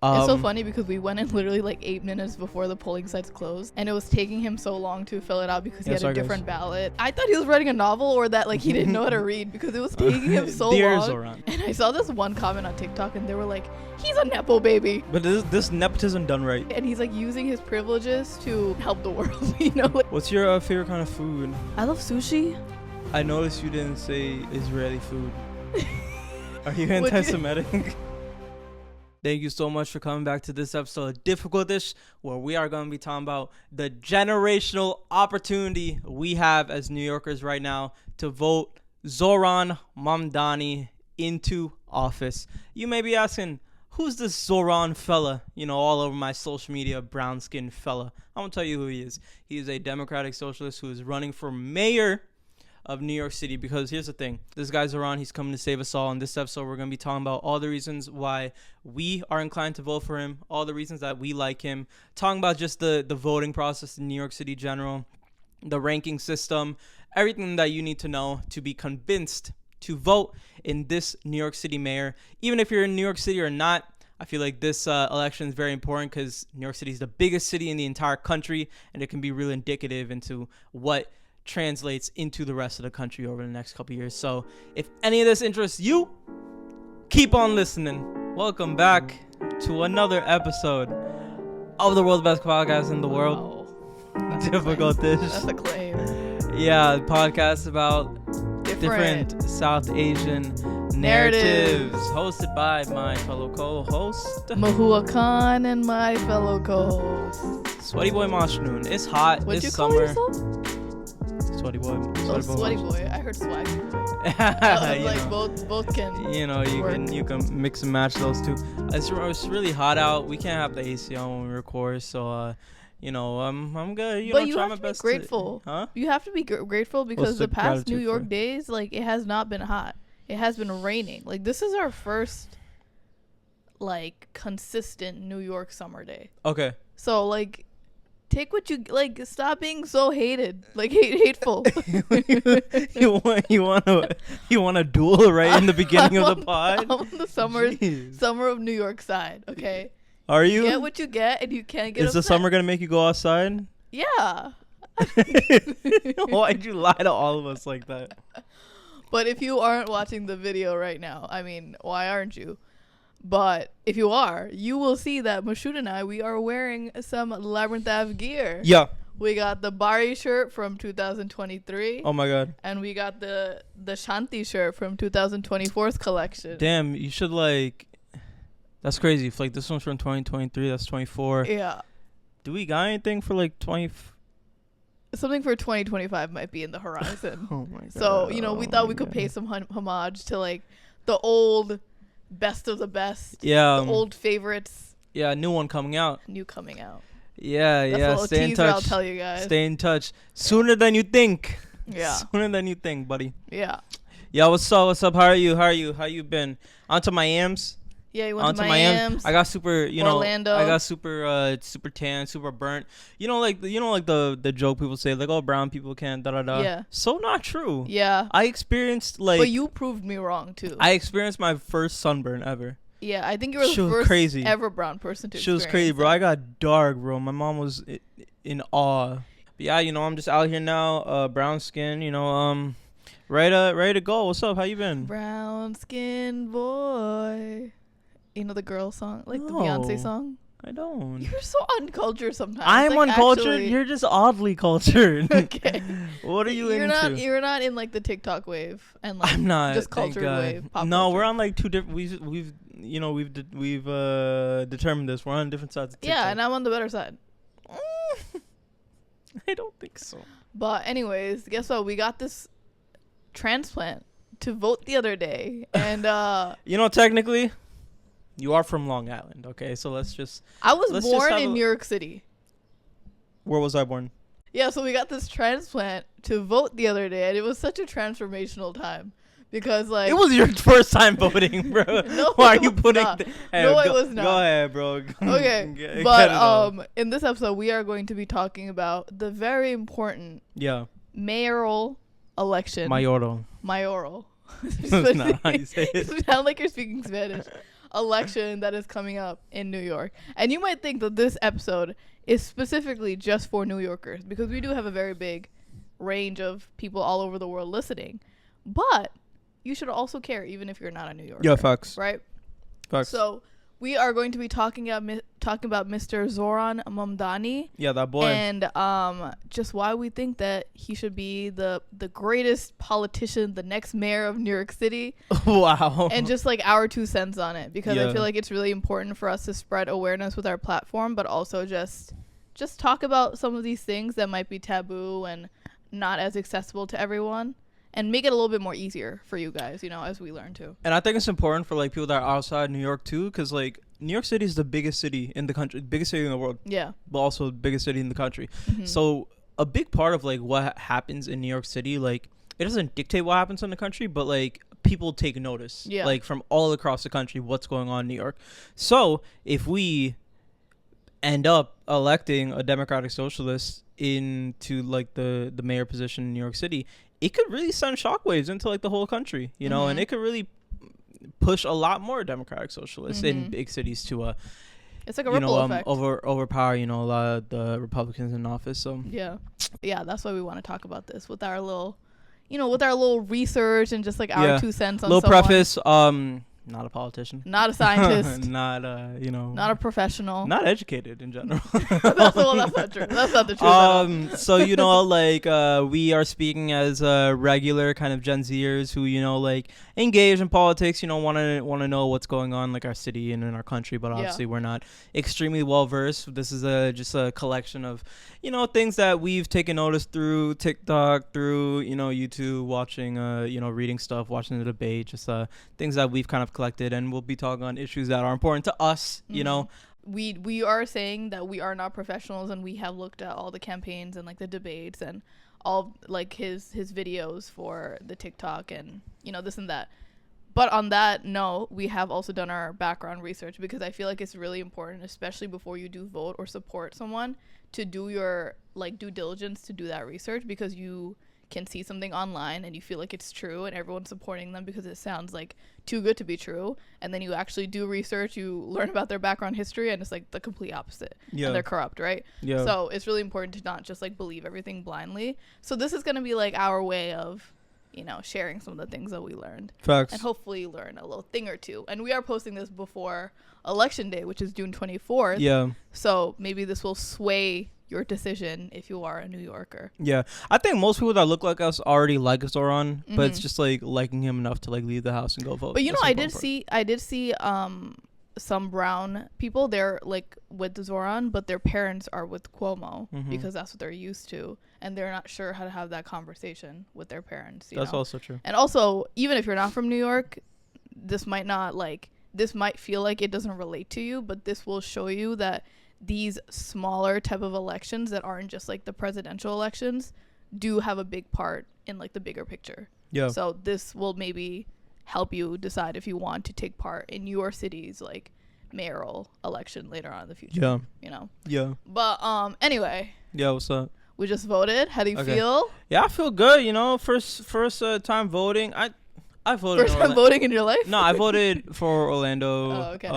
It's so funny because we went in literally like 8 minutes before the polling sites closed, and it was taking him so long to fill it out because he had a different ballot. I thought he was writing a novel or that like he didn't know how to read because it was taking him so Dear long. Zoran. And I saw this one comment on TikTok and they were like, he's a Nepo baby. But this nepotism done right. And he's like using his privileges to help the world, you know? Like, What's your favorite kind of food? I love sushi. I noticed you didn't say Israeli food. Are you anti-Semitic? Thank you so much for coming back to this episode of Difficult Dish, where we are going to be talking about the generational opportunity we have as New Yorkers right now to vote Zoron Mandani into office. You may be asking, who's this Zoron fella? You know, all over my social media, brown-skinned fella. I'm going to tell you who he is. He is a Democratic socialist who is running for mayor of New York City, because here's the thing. This guy's around. He's coming to save us all. In this episode, we're going to be talking about all the reasons why we are inclined to vote for him, all the reasons that we like him, talking about just the voting process in New York City general, the ranking system, everything that you need to know to be convinced to vote in this New York City mayor. Even if you're in New York City or not, I feel like this election is very important because New York City is the biggest city in the entire country, and it can be really indicative into what translates into the rest of the country over the next couple years. So if any of this interests you, keep on listening. Welcome back to another episode of the world's best podcast in the world. Wow. Difficult Dish. That's a claim. Yeah, podcast about different South Asian narratives, hosted by my fellow co-host Mahua Khan and my fellow co-host Sweaty Boy Mashnoon. It's hot. What'd It's you call summer. yourself? Sweaty boy. Sweaty boy. I heard swag boy. Like both can. You know, you can mix and match those two. It's really hot out. We can't have the AC on when we record, so you know, I'm good. But you you have to be grateful. You have to be grateful because the past New York days, like, it has not been hot. It has been raining. Like, this is our first, like, consistent New York summer day. Okay. So, like, take what you like. Stop being so hateful. you want a duel right in the beginning of the pod? I'm on the summer of New York side. Okay. Are you? Get what you get, and you can't get. Is upset. the summer gonna make you go outside? Yeah. Why'd you lie to all of us like that? But if you aren't watching the video right now, I mean, why aren't you? But if you are, you will see that Mashoud and I, we are wearing some Labyrinth Ave gear. Yeah. We got the Bari shirt from 2023. Oh my god. And we got the Shanti shirt from 2024's collection. Damn, you should like. That's crazy. If like this one's from 2023, that's 24. Yeah. Do we got anything for like 20? Something for 2025 might be in the horizon. Oh my god. So, you know, we thought we could pay some homage to like the old best of the best. Yeah. The old favorites. Yeah, new one coming out. New coming out. Yeah, That's yeah. a Stay in teaser touch. I'll tell you guys. Stay in touch. Sooner than you think. Yeah. Sooner than you think, buddy. Yeah. Yeah, what's up? What's up? How are you? How you been? Onto Miami's. Yeah, you went to Miami. I got super, Orlando. I got super tan, super burnt. You know, like the joke people say, like, oh, brown people can't, da da da. Yeah. So not true. Yeah. I experienced like. But you proved me wrong too. I experienced my first sunburn ever. Yeah, I think you were the first ever brown person to experience. She was crazy, bro. I got dark, bro. My mom was in awe. But yeah, you know, I'm just out here now, brown skin. You know, ready to go. What's up? How you been? Brown skin boy. You know the girl song, like the Beyonce song? I don't. You're so uncultured sometimes. I'm like, uncultured. Actually, you're just oddly cultured. Okay. What are you you're into? You're not in like the TikTok wave and like I'm not. just cultured wave. Pop no, culture. we're on like two different. We've determined this. We're on different sides of TikTok. Yeah, and I'm on the better side. I don't think so. But anyways, guess what? We got this transplant to vote the other day, and you know, technically, you are from Long Island, okay? So let's just. I was born in New York City. Where was I born? Yeah, so we got this transplant to vote the other day, and it was such a transformational time because, like, it was your first time voting, bro. No, why are you putting? No, it was not. Go ahead, bro. Okay, but in this episode, we are going to be talking about the very important mayoral election. Mayoral. Mayoral. That's not how you say it. You sound like you're speaking Spanish. election that is coming up in New York. And you might think that this episode is specifically just for New Yorkers, because we do have a very big range of people all over the world listening. But you should also care, even if you're not a New Yorker. Yeah, facts. Right? Facts. So we are going to be talking about Mr. Zoron Mandani. Yeah, that boy. And just why we think that he should be the greatest politician, the next mayor of New York City. Wow. And just like our 2 cents on it, because I feel like it's really important for us to spread awareness with our platform, but also just talk about some of these things that might be taboo and not as accessible to everyone. And make it a little bit more easier for you guys, as we learn too. And I think it's important for like people that are outside New York too, because like New York City is the biggest city in the country, biggest city in the world. Yeah. But also the biggest city in the country. Mm-hmm. So a big part of like what happens in New York City, like it doesn't dictate what happens in the country, but like people take notice. Yeah. Like from all across the country, what's going on in New York. So if we end up electing a Democratic Socialist into like the mayor position in New York City, it could really send shockwaves into like the whole country, mm-hmm. and it could really push a lot more Democratic Socialists mm-hmm. in big cities to it's like a ripple effect. overpower a lot of the Republicans in office. So yeah, that's why we want to talk about this with our little research and just like our 2 cents on little preface. Not a politician, not a scientist, not not a professional, not educated in general. That's not true. That's not the truth. So we are speaking as regular kind of Gen Zers who like engage in politics. Want to know what's going on like our city and in our country, but obviously we're not extremely well versed. This is just a collection of things that we've taken notice through TikTok, through YouTube, watching reading stuff, watching the debate, just things that we've kind of collected, and we'll be talking on issues that are important to us. Mm-hmm. We are saying that we are not professionals, and we have looked at all the campaigns and like the debates and all like his videos for the TikTok and this and that. But on that note, we have also done our background research, because I feel like it's really important, especially before you do vote or support someone, to do your like due diligence, to do that research, because you can see something online and you feel like it's true and everyone's supporting them because it sounds like too good to be true, and then you actually do research, you learn about their background history, and it's like the complete opposite. And they're corrupt, right? So it's really important to not just like believe everything blindly. So this is going to be like our way of sharing some of the things that we learned. Facts. And hopefully learn a little thing or two. And we are posting this before Election Day, which is June 24th. Yeah. So maybe this will sway your decision if you are a New Yorker. Yeah. I think most people that look like us already like Zoron, but it's just like liking him enough to like leave the house and go vote. But I did see some brown people, they're like with Zoron, but their parents are with Cuomo, because that's what they're used to, and they're not sure how to have that conversation with their parents. That's also true. And also, even if you're not from New York, this might feel like it doesn't relate to you, but this will show you that these smaller type of elections that aren't just like the presidential elections do have a big part in like the bigger picture. Yeah. So this will maybe help you decide if you want to take part in your city's like mayoral election later on in the future. Yeah. Yeah. But anyway. Yeah, what's up? We just voted. How do you feel? Yeah, I feel good. First time voting. I voted. First time voting in your life? No, I voted for Orlando. Oh, okay.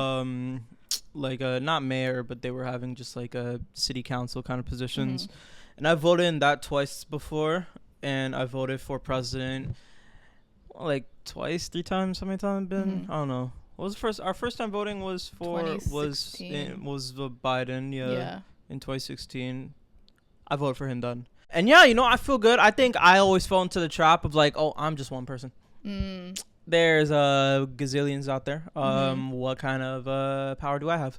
Not mayor, but they were having just like a city council kind of positions, and I voted in that twice before, and I voted for president like twice, 3 times. How many times been? I don't know. What was the first? Our first time voting was for was Biden. Yeah. In 2016, I voted for him then. And I feel good. I think I always fell into the trap of like, oh, I'm just one person. There's gazillions out there. What kind of power do I have?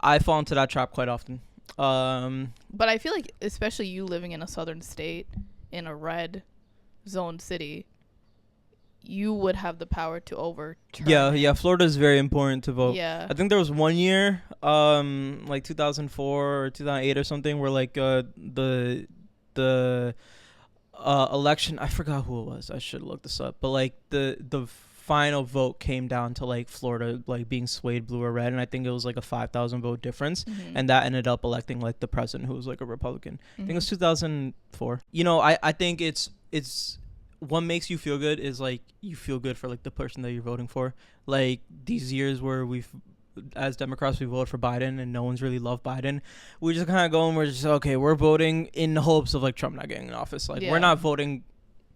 I fall into that trap quite often. But I feel like, especially you living in a southern state in a red zone city, you would have the power to overturn. Yeah. Florida is very important to vote. Yeah. I think there was one year, like 2004 or 2008 or something, where like the election, I forgot who it was, I should look this up, but like the final vote came down to like Florida like being swayed blue or red, and I think it was like a 5,000 vote difference, and that ended up electing like the president, who was like a Republican. I think it was 2004. I think it's what makes you feel good is like you feel good for like the person that you're voting for. Like these years where as Democrats, we voted for Biden and no one's really loved Biden. We just kind of go and we're just, okay, we're voting in the hopes of like Trump not getting in office. Like we're not voting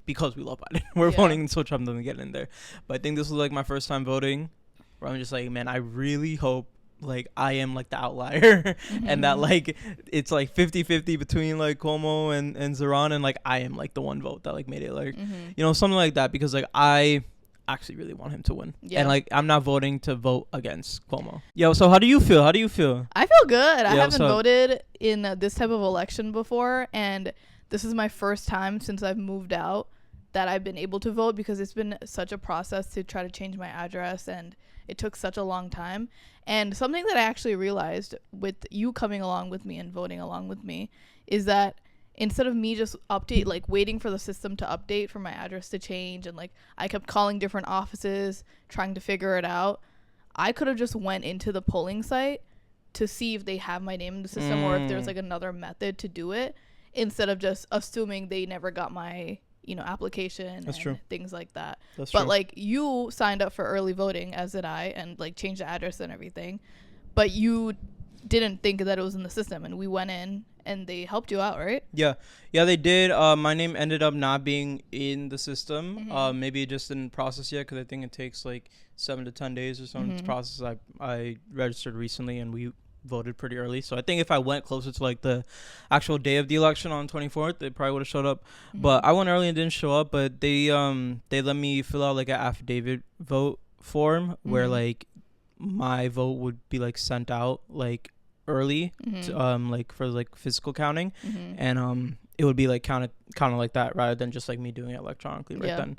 because we love Biden. We're voting so Trump doesn't get in there. But I think this was like my first time voting where I'm just like, man, I really hope like I am like the outlier and that like it's like 50-50 between like Cuomo and Zoron, and like I am like the one vote that like made it like you know, something like that, because like I actually really want him to win and like I'm not voting to vote against Cuomo. Yo, so how do you feel? I feel good. I haven't voted in this type of election before, and this is my first time since I've moved out that I've been able to vote, because it's been such a process to try to change my address and it took such a long time. And something that I actually realized with you coming along with me and voting along with me is that instead of me just waiting for the system to update for my address to change, and like I kept calling different offices trying to figure it out, I could have just went into the polling site to see if they have my name in the system or if there's like another method to do it, instead of just assuming they never got my application. That's true. Things like that. That's true. But like you signed up for early voting, as did I, and like changed the address and everything, but you didn't think that it was in the system, and we went in and they helped you out, right? Yeah, they did. My name ended up not being in the system. Maybe it just didn't process yet, because I think it takes like 7 to 10 days or something to process. I registered recently and we voted pretty early, so I think if I went closer to like the actual day of the election on 24th, it probably would have showed up. But I went early and didn't show up. But they let me fill out like an affidavit vote form where like my vote would be like sent out like early to, like for like physical counting, and it would be like counted like that rather than just like me doing it electronically right then.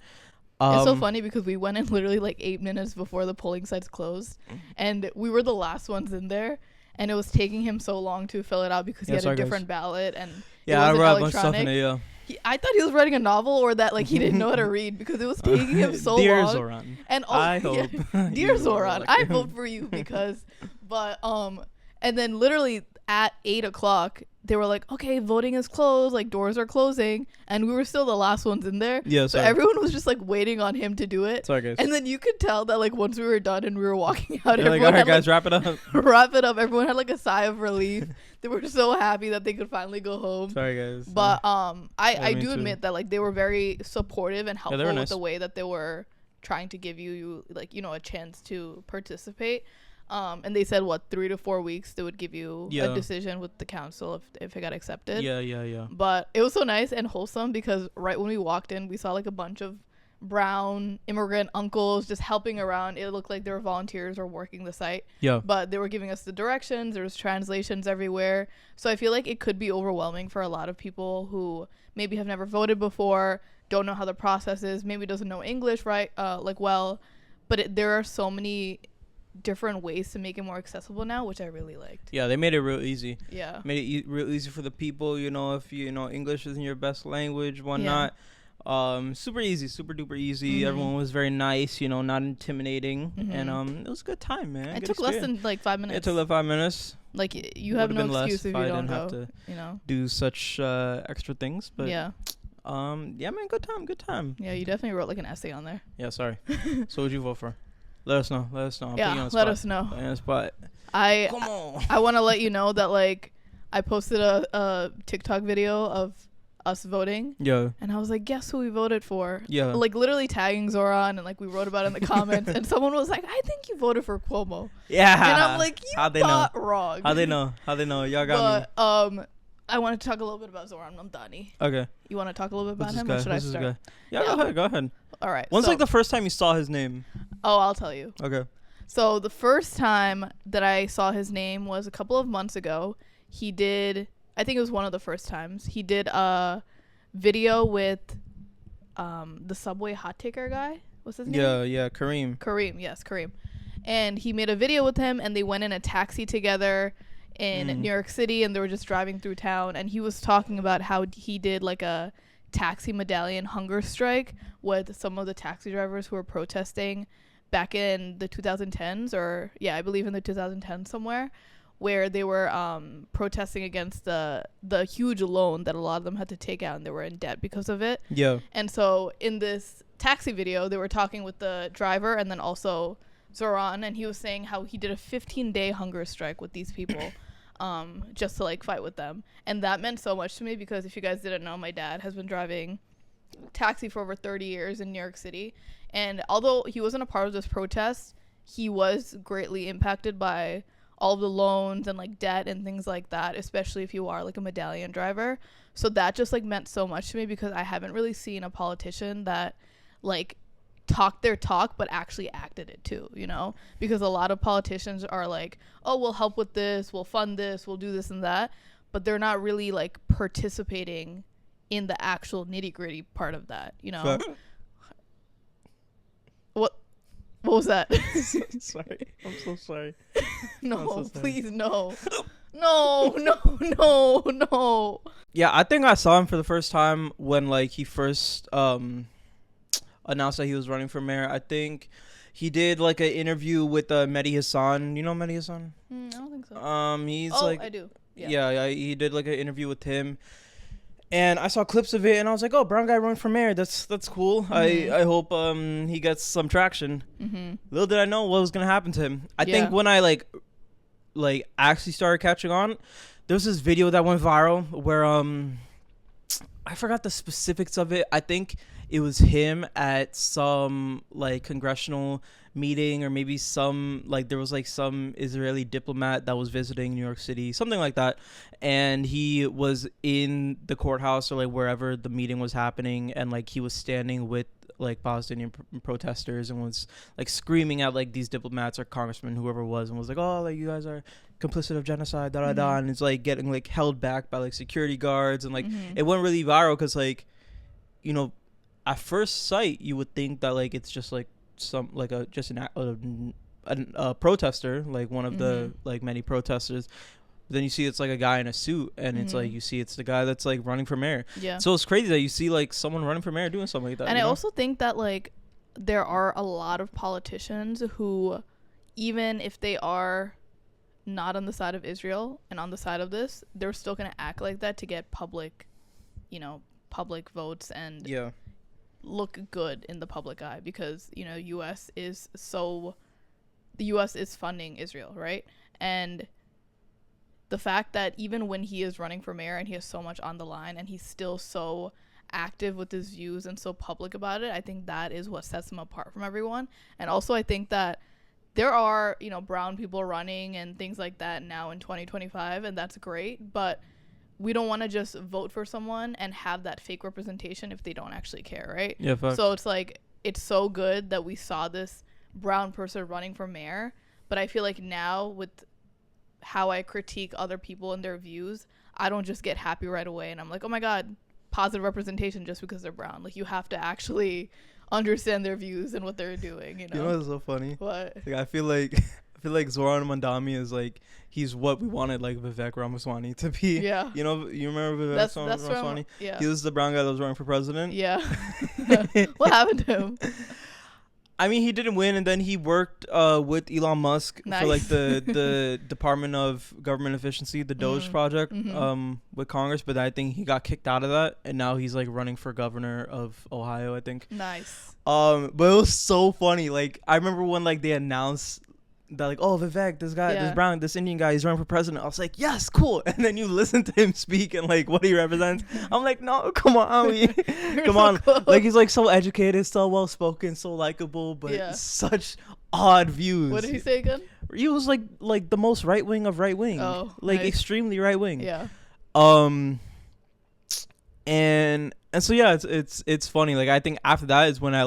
It's so funny because we went in literally like 8 minutes before the polling sites closed, and we were the last ones in there. And it was taking him so long to fill it out because he had a different ballot, and it wasn't electronic. I thought he was writing a novel, or that like he didn't know how to read, because it was taking him so Dear long. Zoran. And I hope. Dear Zoran, I vote for you because, and then literally at 8:00 they were like, okay, voting is closed, like doors are closing, and we were still the last ones in there. So everyone was just like waiting on him to do it. Sorry, guys. And then you could tell that like once we were done and we were walking out, like, all right, guys, wrap it up. Wrap it up. Everyone had like a sigh of relief. They were so happy that they could finally go home. Sorry, guys. But I do admit that like they were very supportive and helpful with the way that they were trying to give you like, a chance to participate. And they said 3 to 4 weeks they would give you a decision with the council if it got accepted. Yeah. But it was so nice and wholesome, because right when we walked in, we saw like a bunch of brown immigrant uncles just helping around. It looked like they were volunteers or working the site. But they were giving us the directions. There was translations everywhere. So I feel like it could be overwhelming for a lot of people who maybe have never voted before, don't know how the process is, maybe doesn't know English well. But there are so many different ways to make it more accessible now, which I really liked. Yeah, they made it real easy. Yeah, made it real easy for the people. If English isn't your best language, whatnot. Super easy, super duper easy. Everyone was very nice, not intimidating, and it was a good time, man. It took less than like 5 minutes. It took like 5 minutes. Like you have no excuse if you don't go. Have to, do such extra things, but yeah, man, good time. Yeah, you definitely wrote like an essay on there. Yeah, sorry. So what'd you vote for? Let us know. Yeah, let us know. Come on. I want to let you know that like I posted a TikTok video of us voting. Yeah. And I was like, guess who we voted for? Yeah. Like literally tagging Zoran, and like we wrote about it in the comments, and someone was like, I think you voted for Cuomo. Yeah. And I'm like, you thought wrong. How they know? Y'all got me. I want to talk a little bit about Zoron Mandani. Okay. You want to talk a little bit about him, or should I start? Yeah, go ahead. All right. When's like the first time you saw his name? Oh, I'll tell you. Okay. So the first time that I saw his name was a couple of months ago. He did, I think it was one of the first times, he did a video with the Subway hot taker guy. What's his name? Yeah, Kareem. Kareem. And he made a video with him, and they went in a taxi together in New York City, and they were just driving through town, and he was talking about how he did like a taxi medallion hunger strike with some of the taxi drivers who were protesting back in the 2010s, or I believe in the 2010s somewhere, where they were protesting against the huge loan that a lot of them had to take out, and they were in debt because of it. Yeah. And so in this taxi video, they were talking with the driver and then also Zoron, and he was saying how he did a 15-day hunger strike with these people just to like fight with them. And that meant so much to me because if you guys didn't know, my dad has been driving taxi for over 30 years in New York City. And although he wasn't a part of this protest, he was greatly impacted by all of the loans and like debt and things like that, especially if you are like a medallion driver. So that just like meant so much to me because I haven't really seen a politician that like talked their talk but actually acted it too, you know, because a lot of politicians are like, oh, we'll help with this, we'll fund this, we'll do this and that, but they're not really like participating in the actual nitty-gritty part of that, you know. What was that? Sorry. I'm so sorry. No, please, no. No. Yeah, I think I saw him for the first time when like he first announced that he was running for mayor. I think he did like an interview with Mehdi Hassan. You know Mehdi Hassan? I don't think so. He's I do. Yeah, he did like an interview with him. And I saw clips of it, and I was like, "Oh, brown guy running for mayor. That's cool. Mm-hmm. I hope he gets some traction." Mm-hmm. Little did I know what was gonna happen to him. I think when I like actually started catching on, there was this video that went viral where I forgot the specifics of it. I think it was him at some like congressional meeting, or maybe some like there was like some Israeli diplomat that was visiting New York City, something like that, and he was in the courthouse or like wherever the meeting was happening, and like he was standing with like Palestinian protesters and was like screaming at like these diplomats or congressmen, whoever it was, and was like, oh, like you guys are complicit of genocide, and it's like getting like held back by like security guards, and like it went really viral because like, you know, at first sight you would think that like it's just like some like a protester, like one of the like many protesters, but then you see it's like a guy in a suit, and it's like you see it's the guy that's like running for mayor. So it's crazy that you see like someone running for mayor doing something like that. And I also think that like there are a lot of politicians who, even if they are not on the side of Israel and on the side of this, they're still gonna act like that to get public votes and look good in the public eye, because you know the US is funding Israel, right? And the fact that even when he is running for mayor and he has so much on the line and he's still so active with his views and so public about it, I think that is what sets him apart from everyone. And also I think that there are, you know, brown people running and things like that now in 2025, and that's great, but we don't want to just vote for someone and have that fake representation if they don't actually care, right? Yeah, facts. So it's like, it's so good that we saw this brown person running for mayor, but I feel like now with how I critique other people and their views, I don't just get happy right away and I'm like, oh my God, positive representation just because they're brown. Like, you have to actually understand their views and what they're doing, you know? You know what's so funny? What? Like, I feel like Zoron Mandani is like, he's what we wanted like Vivek Ramaswamy to be. Yeah. You know, you remember Vivek Ramaswamy? Yeah. He was the brown guy that was running for president. Yeah. What happened to him? I mean, he didn't win, and then he worked with Elon Musk for like the Department of Government Efficiency, the Doge project, with Congress. But I think he got kicked out of that, and now he's like running for governor of Ohio, I think. Nice. But it was so funny. Like, I remember when like they announced that like, oh, Vivek, this Indian guy, he's running for president. I was like, yes, cool. And then you listen to him speak and like what he represents. I'm like, no, come on, come on. Close. Like, he's like so educated, so well spoken, so likable, but such odd views. What did he say again? He was like the most right wing of right wing. Oh, like nice. Extremely right wing. Yeah. And so yeah, it's funny. Like, I think after that is when I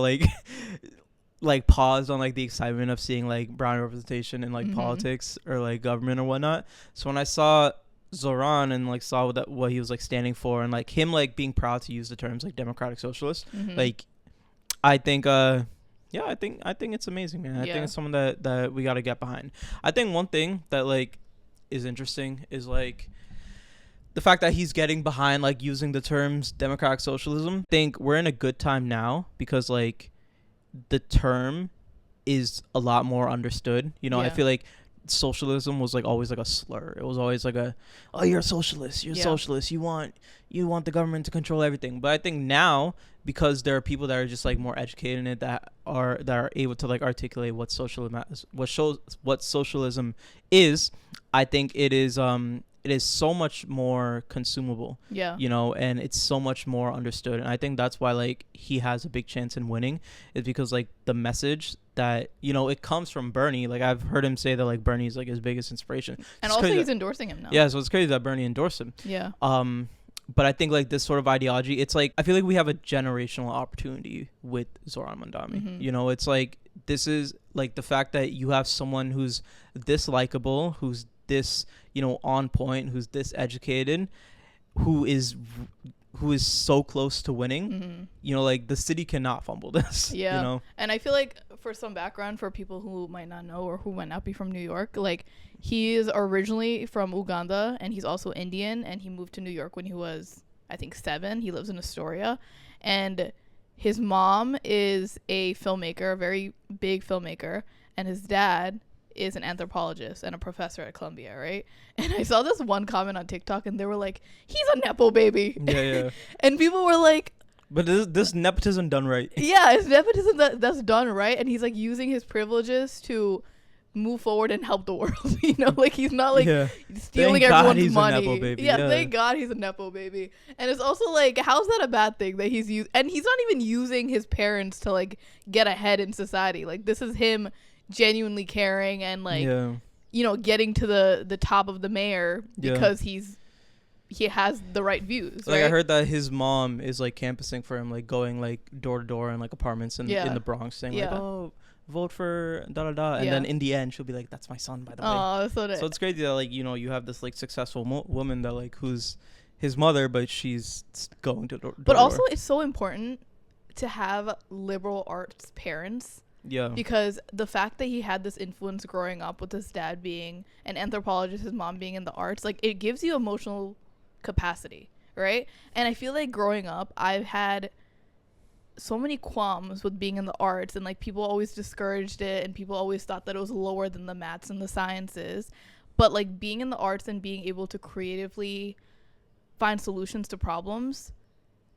like paused on like the excitement of seeing like brown representation in like politics or like government or whatnot. So when I saw Zoran and like saw what he was like standing for, and like him like being proud to use the terms like democratic socialist, like I think I think it's amazing, man. I think it's someone that we got to get behind. I think one thing that like is interesting is like the fact that he's getting behind like using the terms democratic socialism. I think we're in a good time now because like the term is a lot more understood. You know, I feel like socialism was like always like a slur. It was always like oh, you're a socialist, you're a socialist, you want the government to control everything. But I think now, because there are people that are just like more educated in it, that are able to like articulate what socialism is, I think it is so much more consumable, and it's so much more understood. And I think that's why like he has a big chance in winning, is because like the message that it comes from Bernie. Like I've heard him say that like Bernie's like his biggest inspiration, and also he's endorsing him now. Yeah, so it's crazy that Bernie endorsed him. But I think like this sort of ideology, it's like I feel like we have a generational opportunity with Zoron Mandani. It's like this is like the fact that you have someone who's this likable, who's this on point, who's this educated, who is so close to winning. Like the city cannot fumble this. And I feel like, for some background for people who might not know or who might not be from New York, like he is originally from Uganda and he's also Indian, and he moved to New York when he was, I think, 7. He lives in Astoria, and his mom is a filmmaker, a very big filmmaker, and his dad is an anthropologist and a professor at Columbia, right? And I saw this one comment on TikTok, and they were like, he's a nepo baby. And people were like, but this nepotism done right. Yeah, it's nepotism that's done right, and he's like using his privileges to move forward and help the world. Like he's not like stealing everyone's money. A nepo baby. Thank God he's a nepo baby. And it's also like, how's that a bad thing that he's and he's not even using his parents to like get ahead in society. Like this is him genuinely caring and like getting to the top of the mayor because he has the right views. Like right? I heard that his mom is like canvassing for him, like going like door to door in like apartments in the Bronx, saying like, oh, vote for da da da, and then in the end she'll be like, that's my son, by the way. Oh, so it's crazy that like you have this like successful woman that like who's his mother, but she's going to door. But also, it's so important to have liberal arts parents. Because the fact that he had this influence growing up with his dad being an anthropologist, his mom being in the arts, like it gives you emotional capacity, right? And I feel like growing up, I've had so many qualms with being in the arts, and like people always discouraged it, and people always thought that it was lower than the maths and the sciences. But like being in the arts and being able to creatively find solutions to problems,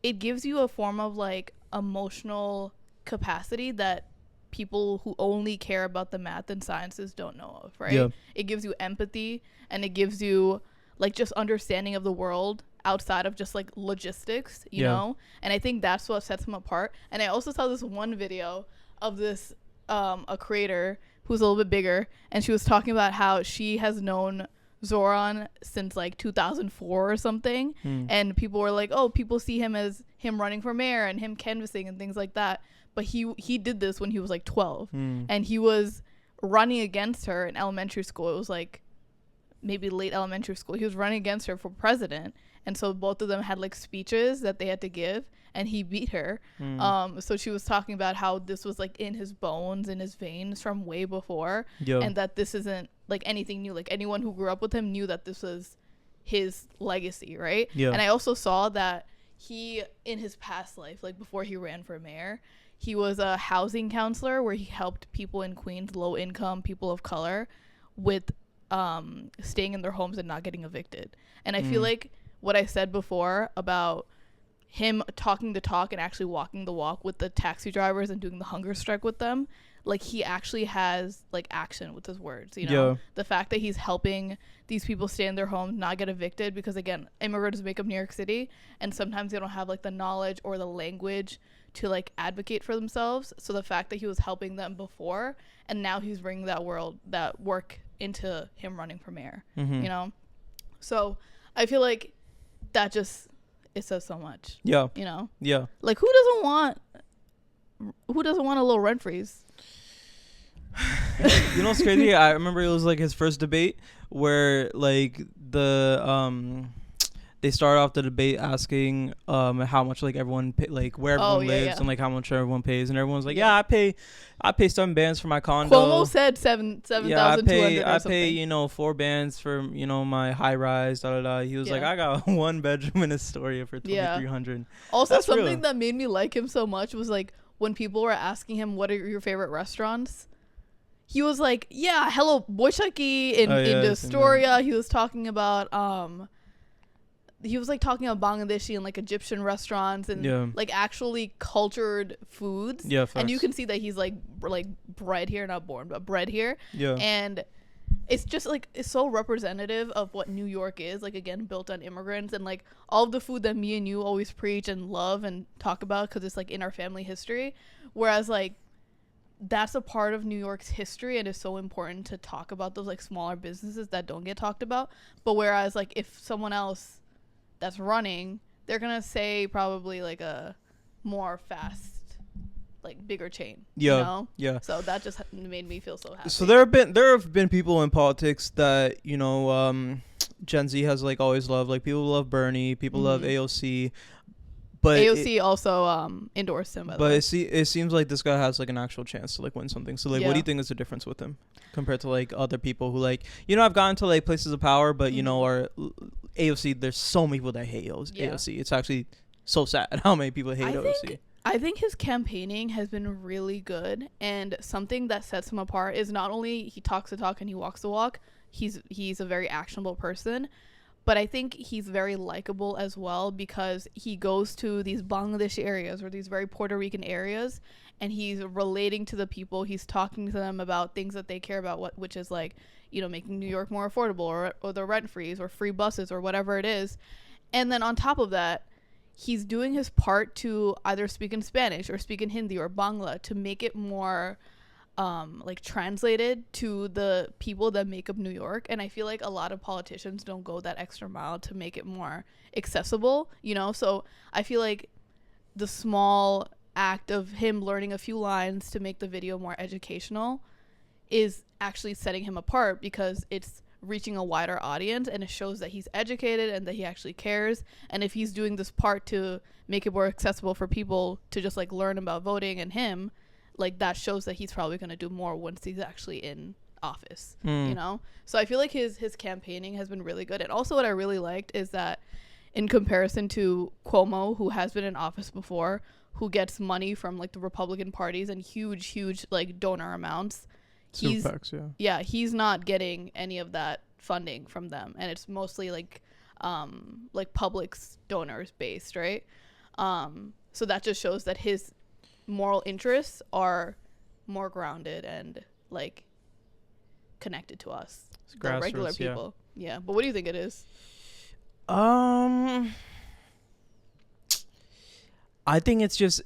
it gives you a form of like emotional capacity that people who only care about the math and sciences don't know of, right? It gives you empathy, and it gives you like just understanding of the world outside of just like logistics, you know? And I think that's what sets him apart. And I also saw this one video of this a creator who's a little bit bigger, and she was talking about how she has known Zoron since like 2004 or something. And people were like, oh, people see him as him running for mayor and him canvassing and things like that. But he did this when he was like 12, and he was running against her in elementary school. It was like maybe late elementary school. He was running against her for president, and so both of them had like speeches that they had to give, and he beat her. So she was talking about how this was like in his bones, in his veins from way before, and that this isn't like anything new. Like anyone who grew up with him knew that this was his legacy, right? And I also saw that he, in his past life, like before he ran for mayor, he was a housing counselor where he helped people in Queens, low income people of color, with staying in their homes and not getting evicted. And I feel like what I said before about him talking the talk and actually walking the walk with the taxi drivers and doing the hunger strike with them, like he actually has like action with his words, the fact that he's helping these people stay in their homes, not get evicted, because again, immigrants make up New York City, and sometimes they don't have like the knowledge or the language to like advocate for themselves. So the fact that he was helping them before, and now he's bringing that work into him running for mayor, so I feel like that just, it says so much. Like who doesn't want a little rent freeze? What's crazy? I remember it was like his first debate where like they started off the debate asking how much like everyone like where everyone lives and like how much everyone pays, and everyone's like, I pay 7 bands for my condo. Cuomo said 7,200. I pay 4 bands for my high rise. He was like, I got 1 bedroom in Astoria for 2,300. Also, that's something real. That made me like him so much was like when people were asking him what are your favorite restaurants, he was like, yeah, hello, Boishaki in Astoria. He was talking about Bangladeshi and like Egyptian restaurants and like actually cultured foods. Yeah, facts. And you can see that he's like bred here, not born, but bred here. Yeah. And it's just like, it's so representative of what New York is, like, again, built on immigrants and like all of the food that me and you always preach and love and talk about because it's like in our family history. Whereas like that's a part of New York's history and is so important to talk about those like smaller businesses that don't get talked about. But whereas like if someone else that's running, they're gonna say probably like a more fast, like bigger chain. Yeah, you know? Yeah. So that just made me feel so happy. So there have been people in politics that, you know, Gen Z has like always loved. Like people love Bernie, people love AOC. But AOC also endorsed him, by the way. But it seems like this guy has like an actual chance to like win something. So like, what do you think is the difference with him compared to like other people who like, you know, I've gotten to like places of power, but you know, are AOC. There's so many people that hate AOC. It's actually so sad how many people hate AOC. I think his campaigning has been really good, and something that sets him apart is not only he talks the talk and he walks the walk. He's a very actionable person. But I think he's very likable as well because he goes to these Bangladeshi areas or these very Puerto Rican areas and he's relating to the people. He's talking to them about things that they care about, which is like, you know, making New York more affordable or the rent freeze or free buses or whatever it is. And then on top of that, he's doing his part to either speak in Spanish or speak in Hindi or Bangla to make it more like translated to the people that make up New York. And I feel like a lot of politicians don't go that extra mile to make it more accessible, you know? So I feel like the small act of him learning a few lines to make the video more educational is actually setting him apart because it's reaching a wider audience and it shows that he's educated and that he actually cares. And if he's doing this part to make it more accessible for people to just like learn about voting and him, like that shows that he's probably going to do more once he's actually in office, you know? So I feel like his campaigning has been really good. And also what I really liked is that in comparison to Cuomo, who has been in office before, who gets money from like the Republican parties and huge like donor amounts, he's not getting any of that funding from them. And it's mostly like public's donors based, right? So that just shows that his moral interests are more grounded and like connected to us, the regular people. Yeah. But what do you think it is? I think it's just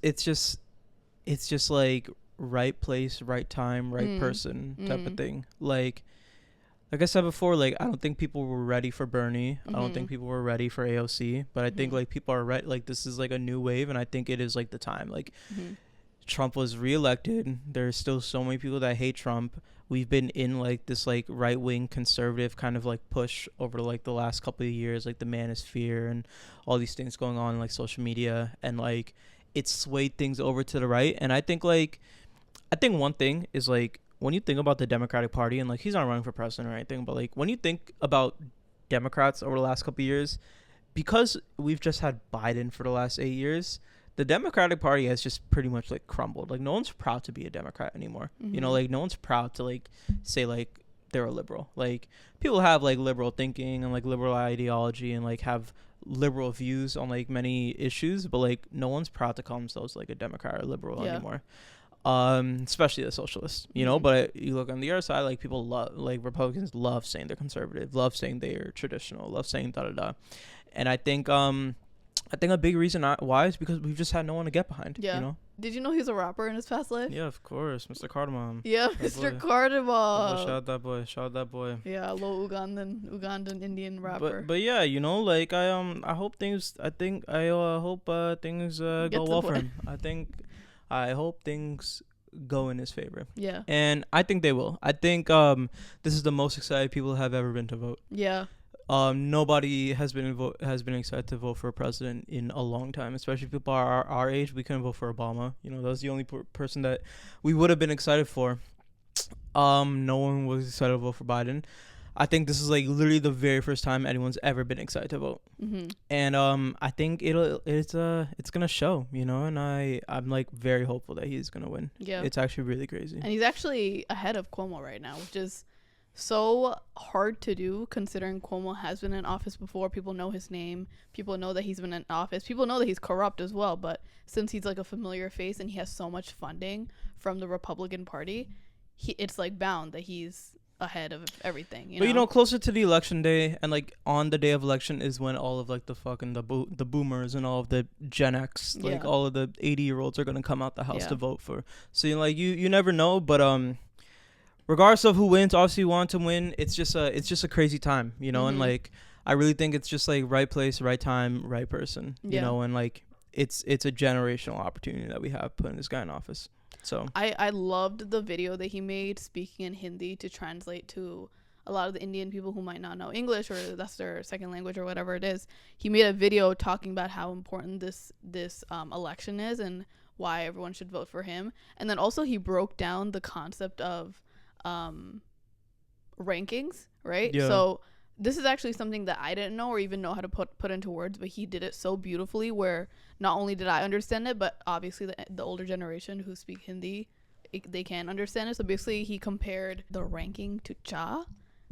like right place, right time, right person type of thing. Like I said before, like I don't think people were ready for Bernie. I don't think people were ready for AOC, but I think like people are ready. Like this is like a new wave, and I think it is like the time. Like Trump was reelected. There's still so many people that hate Trump. We've been in like this like right wing conservative kind of like push over like the last couple of years, like the manosphere and all these things going on like social media, and like it's swayed things over to the right. And I think one thing is like when you think about the Democratic Party, and like he's not running for president or anything, but like when you think about Democrats over the last couple of years, because we've just had Biden for the last 8 years, the Democratic Party has just pretty much like crumbled. Like no one's proud to be a Democrat anymore. You know, like no one's proud to like say like they're a liberal. Like people have like liberal thinking and like liberal ideology and like have liberal views on like many issues, but like no one's proud to call themselves like a Democrat or liberal anymore. Especially the socialists, you know. But you look on the other side, like people love, like Republicans love saying they're conservative, love saying they're traditional, love saying da. And I think a big reason why is because we've just had no one to get behind. You know? Did you know he's a rapper in his past life? Yeah, of course, Mr. Cardamom. Yeah, Mr. Cardamom. Shout out that boy. Yeah, a little Ugandan Indian rapper. But yeah, you know, like I hope things. I hope things go well for him. I hope things go in his favor. Yeah. And I think they will. I think this is the most excited people have ever been to vote. Yeah. Nobody has been excited to vote for a president in a long time, especially people our age. We couldn't vote for Obama. You know, that was the only person that we would have been excited for. No one was excited to vote for Biden. I think this is like literally the very first time anyone's ever been excited to vote. And I think it's gonna show, you know, and I'm like very hopeful that he's gonna win. Yeah, it's actually really crazy. And he's actually ahead of Cuomo right now, which is so hard to do considering Cuomo has been in office before. People know his name, people know that he's been in office, people know that he's corrupt as well, but since he's like a familiar face and he has so much funding from the Republican Party, it's like bound that he's ahead of everything, but you know, closer to the election day and like on the day of election is when all of like the fucking the boomers and all of the Gen X, like all of the 80-year-olds are gonna come out the house to vote for. So you never know, but regardless of who wins, obviously you want to win. It's just a crazy time, you know. And like I really think it's just like right place, right time, right person, you know. And like it's a generational opportunity that we have putting this guy in office. So I loved the video that he made speaking in Hindi to translate to a lot of the Indian people who might not know English or that's their second language or whatever it is. He made a video talking about how important this election is and why everyone should vote for him. And then also he broke down the concept of rankings, right? Yeah. So this is actually something that I didn't know or even know how to put into words, but he did it so beautifully where not only did I understand it, but obviously the older generation who speak Hindi, they can understand it. So basically he compared the ranking to cha.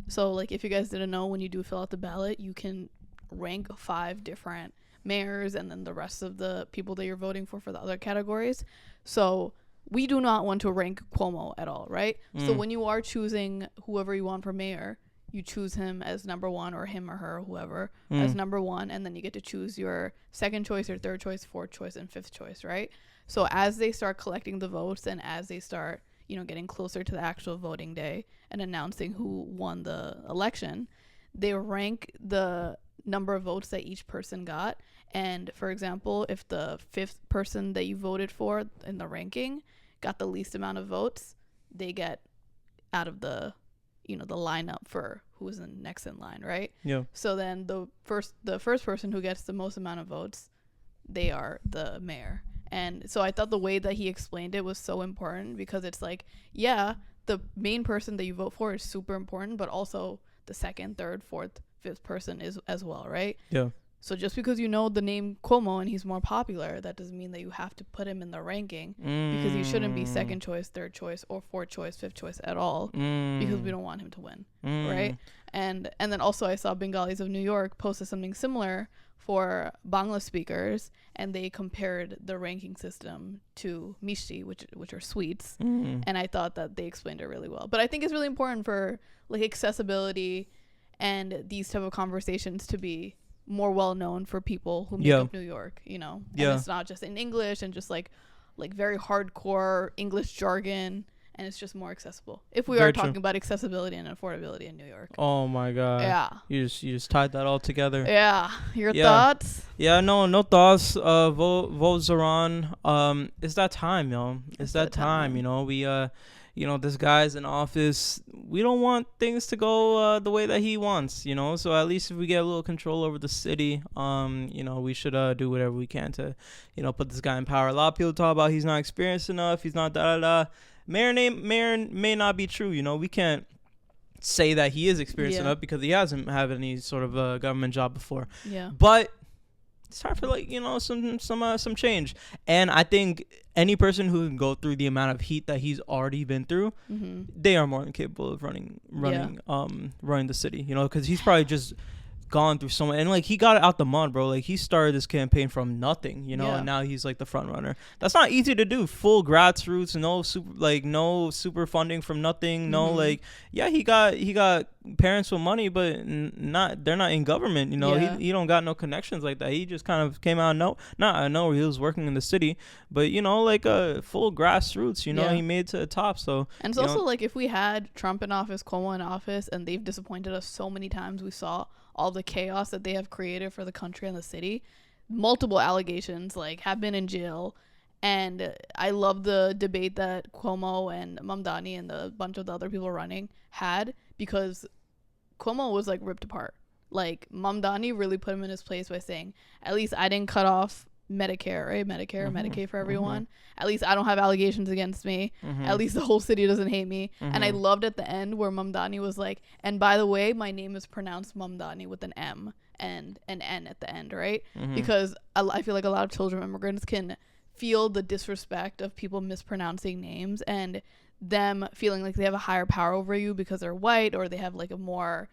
So like if you guys didn't know, when you do fill out the ballot, you can rank 5 different mayors and then the rest of the people that you're voting for the other categories. So we do not want to rank Cuomo at all, right? So when you are choosing whoever you want for mayor, you choose him as number 1 or him or her, whoever, as number 1. And then you get to choose your second choice, your third choice, fourth choice, and fifth choice, right? So as they start collecting the votes and as they start, you know, getting closer to the actual voting day and announcing who won the election, they rank the number of votes that each person got. And for example, if the 5th person that you voted for in the ranking got the least amount of votes, they get out of the, you know, the lineup for who's next in line, right? Yeah. So then the first person who gets the most amount of votes, they are the mayor. And so I thought the way that he explained it was so important because it's like, yeah, the main person that you vote for is super important, but also the second, third, fourth, fifth person is as well, right? Yeah. So just because you know the name Cuomo and he's more popular, that doesn't mean that you have to put him in the ranking because he shouldn't be second choice, third choice, or fourth choice, fifth choice at all because we don't want him to win, right? And then also I saw Bengalis of New York posted something similar for Bangla speakers, and they compared the ranking system to mishti, which are sweets, and I thought that they explained it really well. But I think it's really important for like accessibility and these type of conversations to be more well known for people who make up New York, you know. And it's not just in English and just like very hardcore English jargon, and it's just more accessible. If we are talking about accessibility and affordability in New York. Oh my god. Yeah. You just tied that all together. Yeah. Your thoughts? Yeah, no thoughts. Vote Zoron. It's that time, yo. It's that time, you know. We you know, this guy's in office. We don't want things to go the way that he wants, you know. So at least if we get a little control over the city, you know, we should do whatever we can to, you know, put this guy in power. A lot of people talk about he's not experienced enough. He's not Mayor may not be true, you know. We can't say that he is experienced enough because he hasn't had any sort of a government job before. Yeah. But it's time for like, you know, some change. And I think any person who can go through the amount of heat that he's already been through, they are more than capable of running the city, you know, because he's probably just gone through so much, and like he got it out the mud, bro. Like he started this campaign from nothing, you know, and now he's like the front runner. That's not easy to do. Full grassroots, no super funding from nothing. No, like he got parents with money, but they're not in government, you know. He don't got no connections like that. He just kind of came out where he was working in the city, but you know, like a full grassroots, you know, he made it to the top. So and it's also like if we had Trump in office, Cuomo in office, and they've disappointed us so many times. We saw all the chaos that they have created for the country and the city. Multiple allegations have been in jail. And I love the debate that Cuomo and Mamdani and the bunch of the other people running had, because Cuomo was ripped apart. Mamdani really put him in his place by saying, at least I didn't cut off Medicare, right? Medicaid for everyone. At least I don't have allegations against me. At least the whole city doesn't hate me. And I loved at the end where Mamdani was like, and by the way, my name is pronounced Mamdani with an M and an N at the end, right? Because I feel like a lot of children of immigrants can feel the disrespect of people mispronouncing names and them feeling like they have a higher power over you because they're white or they have like a more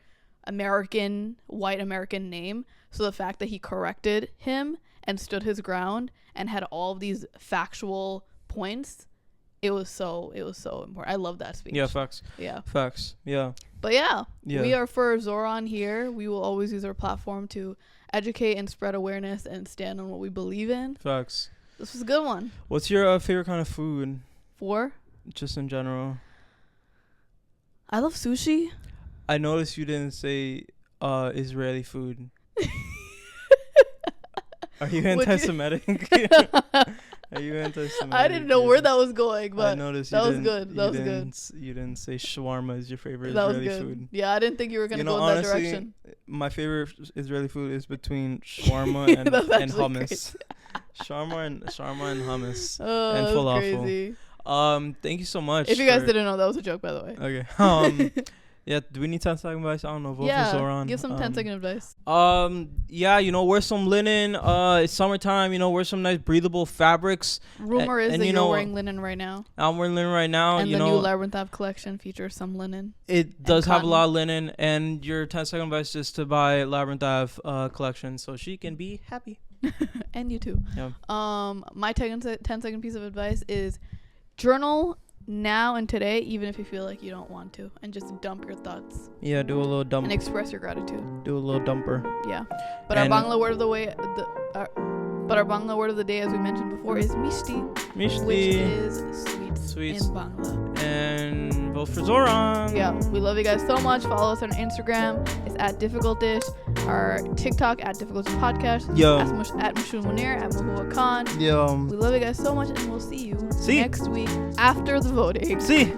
white American name. So the fact that he corrected him and stood his ground and had all of these factual points, it was so important. I love that speech. Yeah, facts. Yeah. Facts. Yeah. But yeah, we are for Zoron here. We will always use our platform to educate and spread awareness and stand on what we believe in. Facts. This was a good one. What's your favorite kind of food? Just in general. I love sushi. I noticed you didn't say Israeli food. Are you anti-Semitic? Are you anti-Semitic? I didn't know where that was going, but I noticed that was good. You didn't say shawarma is your favorite Israeli food. Yeah, I didn't think you were going to go in that direction. My favorite Israeli food is between shawarma and hummus. Shawarma and hummus and falafel. Crazy. Thank you so much. If you guys didn't know, that was a joke, by the way. Okay. Yeah, do we need 10-second advice? I don't know. Vote for Zoron. Give some 10-second advice. Wear some linen. It's summertime. Wear some nice breathable fabrics. Rumor is that you're wearing linen right now. I'm wearing linen right now. And the new Labyrinth Ave collection features some linen. It does have a lot of linen. And your 10-second advice is to buy Labyrinth Ave collection so she can be happy. And you too. Yeah. My 10-second piece of advice is journal now and today, even if you feel like you don't want to, and just dump your thoughts. Yeah, do a little dump. And express your gratitude. Do a little dumper. Yeah. But our Bangla word of the day, as we mentioned before, is mishti. Which is sweet in Bangla. And vote for Zoron. Yeah, we love you guys so much. Follow us on Instagram. It's @difficultish. Our TikTok @difficultish podcast. Yo. At Mushul Munir, at Mahua Khan. Yo. We love you guys so much, and we'll see you next week after the voting. See.